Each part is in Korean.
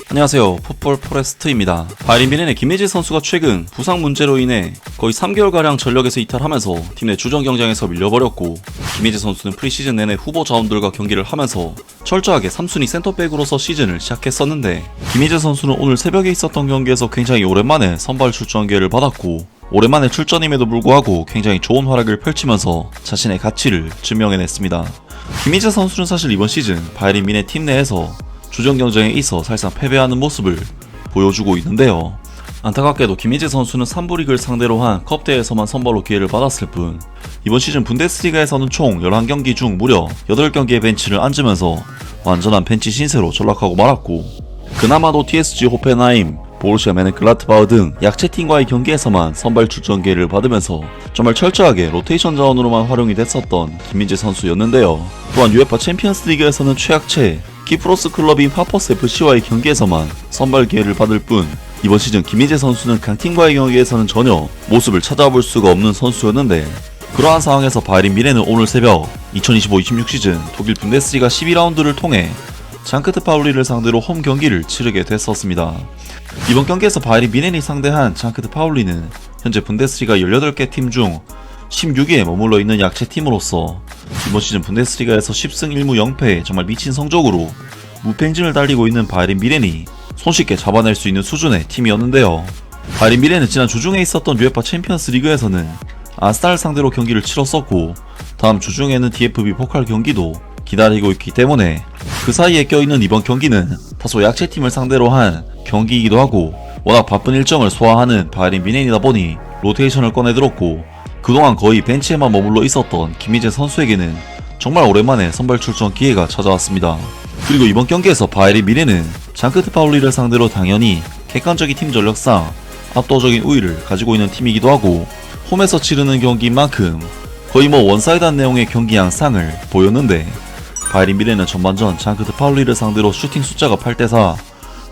안녕하세요. 풋볼 포레스트입니다. 바이에른 뮌헨의 김민재 선수가 최근 부상 문제로 인해 거의 3개월가량 전력에서 이탈하면서 팀 내 주전 경쟁에서 밀려버렸고, 김민재 선수는 프리시즌 내내 후보 자원들과 경기를 하면서 철저하게 3순위 센터백으로서 시즌을 시작했었는데, 김민재 선수는 오늘 새벽에 있었던 경기에서 굉장히 오랜만에 선발 출전 기회를 받았고, 오랜만에 출전임에도 불구하고 굉장히 좋은 활약을 펼치면서 자신의 가치를 증명해냈습니다. 김민재 선수는 사실 이번 시즌 바이에른 뮌헨 팀 내에서 주전 경쟁에 있어 사실상 패배하는 모습을 보여주고 있는데요. 안타깝게도 김민재 선수는 3부 리그를 상대로 한 컵대회에서만 선발로 기회를 받았을 뿐, 이번 시즌 분데스리가에서는 총 11경기 중 무려 8경기의 벤치를 앉으면서 완전한 벤치 신세로 전락하고 말았고, 그나마도 TSG 호펜하임, 보루시아 메넨글라트바흐 등 약체팀과의 경기에서만 선발 출전 기회를 받으면서 정말 철저하게 로테이션 자원으로만 활용이 됐었던 김민재 선수였는데요. 또한 UEFA 챔피언스 리그에서는 최약체 키프로스 클럽인 파퍼스 FC와의 경기에서만 선발 기회를 받을 뿐, 이번 시즌 김민재 선수는 강팀과의 경기에서는 전혀 모습을 찾아볼 수가 없는 선수였는데, 그러한 상황에서 바이에른 뮌헨은 오늘 새벽 2025-26 시즌 독일 분데스리가 12라운드를 통해 장크트 파울리를 상대로 홈 경기를 치르게 됐었습니다. 이번 경기에서 바이에른 뮌헨이 상대한 장크트 파울리는 현재 분데스리가 18개 팀 중 16위에 머물러 있는 약체팀으로서 이번 시즌 분데스리가에서 10승 1무 0패 정말 미친 성적으로 무패행진을 달리고 있는 바이에른 뮌헨이 손쉽게 잡아낼 수 있는 수준의 팀이었는데요. 바이에른 뮌헨은 지난 주중에 있었던 UEFA 챔피언스 리그에서는 아스날을 상대로 경기를 치렀었고, 다음 주중에는 DFB 포칼 경기도 기다리고 있기 때문에 그 사이에 껴있는 이번 경기는 다소 약체팀을 상대로 한 경기이기도 하고, 워낙 바쁜 일정을 소화하는 바이에른 뮌헨이다 보니 로테이션을 꺼내들었고, 그동안 거의 벤치에만 머물러 있었던 김민재 선수에게는 정말 오랜만에 선발 출전 기회가 찾아왔습니다. 그리고 이번 경기에서 바이에른 뮌헨은 장크트 파울리를 상대로 당연히 객관적인 팀 전력상 압도적인 우위를 가지고 있는 팀이기도 하고, 홈에서 치르는 경기인 만큼 거의 원사이드한 내용의 경기 양상을 보였는데, 바이에른 뮌헨은 전반전 장크트 파울리를 상대로 슈팅 숫자가 8대4,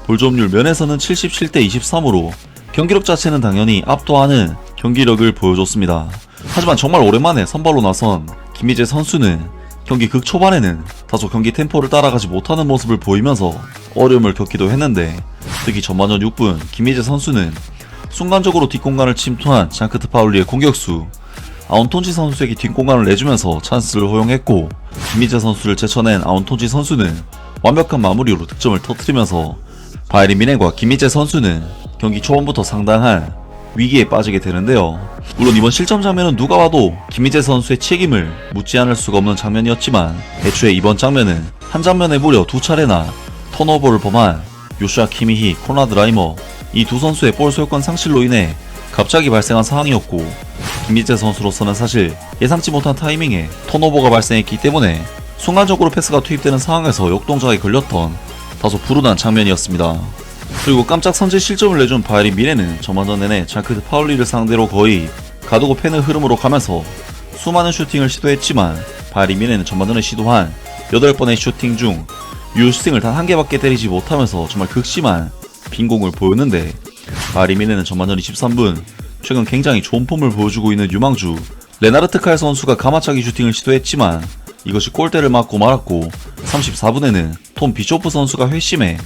볼점률 면에서는 77대23으로 경기력 자체는 당연히 압도하는 경기력을 보여줬습니다. 하지만 정말 오랜만에 선발로 나선 김민재 선수는 경기 극초반에는 다소 경기 템포를 따라가지 못하는 모습을 보이면서 어려움을 겪기도 했는데, 특히 전반전 6분 김민재 선수는 순간적으로 뒷공간을 침투한 장크트 파울리의 공격수 아운톤지 선수에게 뒷공간을 내주면서 찬스를 허용했고, 김민재 선수를 제쳐낸 아운톤지 선수는 완벽한 마무리로 득점을 터뜨리면서 바이에른 뮌헨과 김민재 선수는 경기 초반부터 상당한 위기에 빠지게 되는데요. 물론 이번 실점 장면은 누가 봐도 김민재 선수의 책임을 묻지 않을 수가 없는 장면이었지만, 애초에 이번 장면은 한 장면에 무려 2차례나 턴오버를 범한 요슈아 키미히, 코나드 라이머, 이 두 선수의 볼 소유권 상실로 인해 갑자기 발생한 상황이었고, 김민재 선수로서는 사실 예상치 못한 타이밍에 턴오버가 발생했기 때문에 순간적으로 패스가 투입되는 상황에서 역동작에 걸렸던 다소 불운한 장면이었습니다. 그리고 깜짝 선제 실점을 내준 바이에른 뮌헨은 전반전 내내 장크트 파울리를 상대로 거의 가두고 패는 흐름으로 가면서 수많은 슈팅을 시도했지만, 바이에른 뮌헨은 전반전에 시도한 8번의 슈팅 중 유효슈팅을 단 1개밖에 때리지 못하면서 정말 극심한 빈공을 보였는데, 바이에른 뮌헨은 전반전 23분 최근 굉장히 좋은 폼을 보여주고 있는 유망주 레나르트 칼 선수가 가마차기 슈팅을 시도했지만 이것이 골대를 맞고 말았고, 34분에는 톰 비쇼프 선수가 회심해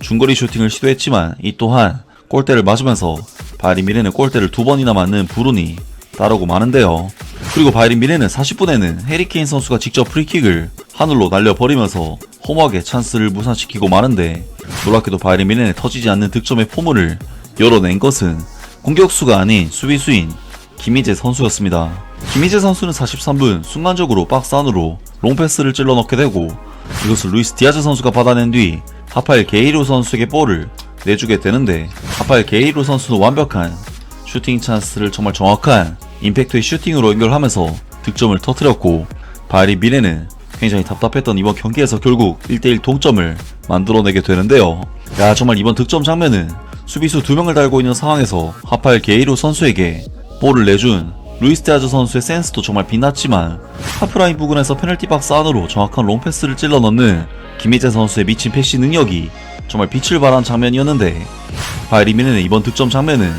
중거리 슈팅을 시도했지만 이 또한 골대를 맞으면서 바이에른 뮌헨은 골대를 2번이나 맞는 불운이 따르고 마는데요. 그리고 바이에른 뮌헨은 40분에는 해리 케인 선수가 직접 프리킥을 하늘로 날려버리면서 홈워크의 찬스를 무산시키고 마는데, 놀랍게도 바이에른 뮌헨의 터지지 않는 득점의 포문을 열어낸 것은 공격수가 아닌 수비수인 김민재 선수였습니다. 김민재 선수는 43분 순간적으로 박스 안으로 롱패스를 찔러 넣게 되고, 이것을 루이스 디아즈 선수가 받아낸 뒤 하파엘 게이로 선수에게 볼을 내주게 되는데, 하파엘 게이로 선수는 완벽한 슈팅 찬스를 정말 정확한 임팩트의 슈팅으로 연결하면서 득점을 터뜨렸고, 바이에른 뮌헨은 굉장히 답답했던 이번 경기에서 결국 1대1 동점을 만들어내게 되는데요. 정말 이번 득점 장면은 수비수 2명을 달고 있는 상황에서 하파엘 게이로 선수에게 볼을 내준 루이스 디아즈 선수의 센스도 정말 빛났지만, 하프라인 부근에서 페널티 박스 안으로 정확한 롱패스를 찔러 넣는 김민재 선수의 미친 패시 능력이 정말 빛을 발한 장면이었는데, 바이에른 뮌헨의 이번 득점 장면은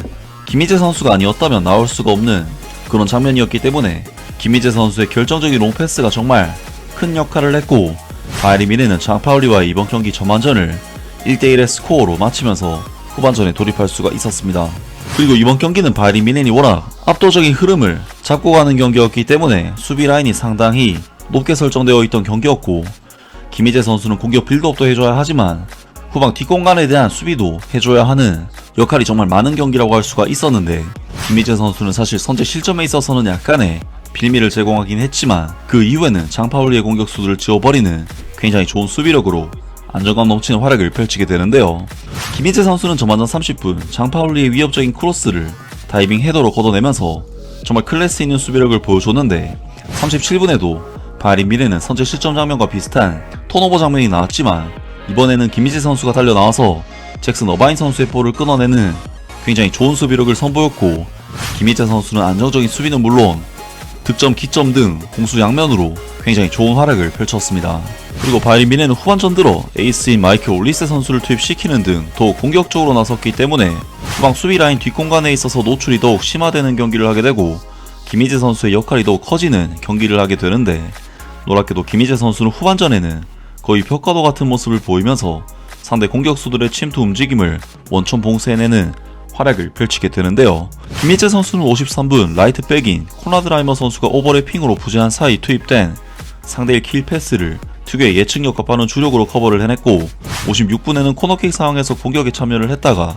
김민재 선수가 아니었다면 나올 수가 없는 그런 장면이었기 때문에, 김민재 선수의 결정적인 롱패스가 정말 큰 역할을 했고, 바이에른 뮌헨은 장파울리와의 이번 경기 전반전을 1대1의 스코어로 마치면서 후반전에 돌입할 수가 있었습니다. 그리고 이번 경기는 바이에른 뮌헨이 워낙 압도적인 흐름을 잡고 가는 경기였기 때문에 수비 라인이 상당히 높게 설정되어 있던 경기였고, 김희재 선수는 공격 빌드업도 해줘야 하지만 후방 뒷공간에 대한 수비도 해줘야 하는 역할이 정말 많은 경기라고 할 수가 있었는데, 김희재 선수는 사실 선제 실점에 있어서는 약간의 빌미를 제공하긴 했지만 그 이후에는 장파울리의 공격수들을 지워버리는 굉장히 좋은 수비력으로 안정감 넘치는 활약을 펼치게 되는데요. 김희재 선수는 전반전 30분 장파울리의 위협적인 크로스를 다이빙 헤더로 걷어내면서 정말 클래스 있는 수비력을 보여줬는데, 37분에도 바이에른 뮌헨은 선제 실점 장면과 비슷한 턴오버 장면이 나왔지만 이번에는 김희재 선수가 달려나와서 잭슨 어바인 선수의 볼을 끊어내는 굉장히 좋은 수비력을 선보였고, 김희재 선수는 안정적인 수비는 물론 득점, 기점 등 공수 양면으로 굉장히 좋은 활약을 펼쳤습니다. 그리고 바이에른 뮌헨은 후반전 들어 에이스인 마이클 올리세 선수를 투입시키는 등 더욱 공격적으로 나섰기 때문에 후방 수비 라인 뒷공간에 있어서 노출이 더욱 심화되는 경기를 하게 되고, 김희재 선수의 역할이 더욱 커지는 경기를 하게 되는데, 놀랍게도 김희재 선수는 후반전에는 거의 벽과도 같은 모습을 보이면서 상대 공격수들의 침투 움직임을 원천 봉쇄해내는 활약을 펼치게 되는데요. 김희재 선수는 53분 라이트 백인 코나드 라이머 선수가 오버래핑으로 부재한 사이 투입된 상대의 킬 패스를 특유의 예측력과 빠른 주력으로 커버를 해냈고, 56분에는 코너킥 상황에서 공격에 참여를 했다가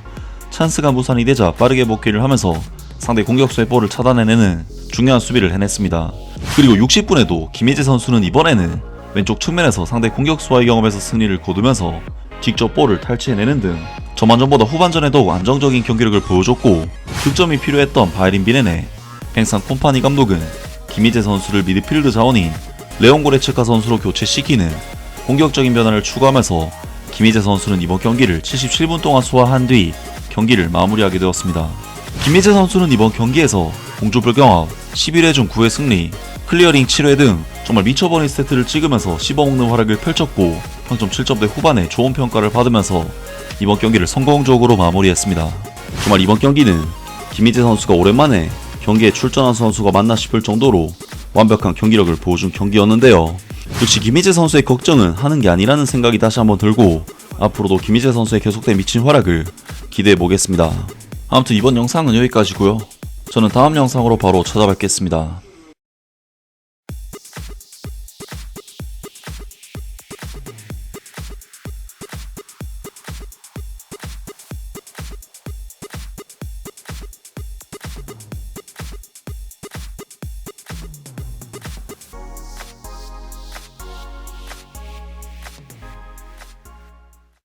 찬스가 무산이 되자 빠르게 복귀를 하면서 상대 공격수의 볼을 차단해내는 중요한 수비를 해냈습니다. 그리고 60분에도 김희재 선수는 이번에는 왼쪽 측면에서 상대 공격수와의 경험에서 승리를 거두면서 직접 볼을 탈취해내는 등 전반전보다 후반전에 더욱 안정적인 경기력을 보여줬고, 득점이 필요했던 바이에른 뮌헨의 뱅산 콤파니 감독은 김희재 선수를 미드필드 자원인 레온 고레츠카 선수로 교체시키는 공격적인 변화를 추구하면서 김희재 선수는 이번 경기를 77분 동안 소화한 뒤 경기를 마무리하게 되었습니다. 김희재 선수는 이번 경기에서 공조불경합 11회 중 9회 승리, 클리어링 7회 등 정말 미쳐버린 스태트를 찍으면서 씹어먹는 활약을 펼쳤고, 평점 7점대 후반에 좋은 평가를 받으면서 이번 경기를 성공적으로 마무리했습니다. 정말 이번 경기는 김희재 선수가 오랜만에 경기에 출전한 선수가 맞나 싶을 정도로 완벽한 경기력을 보여준 경기였는데요. 역시 김희재 선수의 걱정은 하는 게 아니라는 생각이 다시 한번 들고, 앞으로도 김희재 선수의 계속된 미친 활약을 기대해 보겠습니다. 아무튼 이번 영상은 여기까지고요. 저는 다음 영상으로 바로 찾아뵙겠습니다.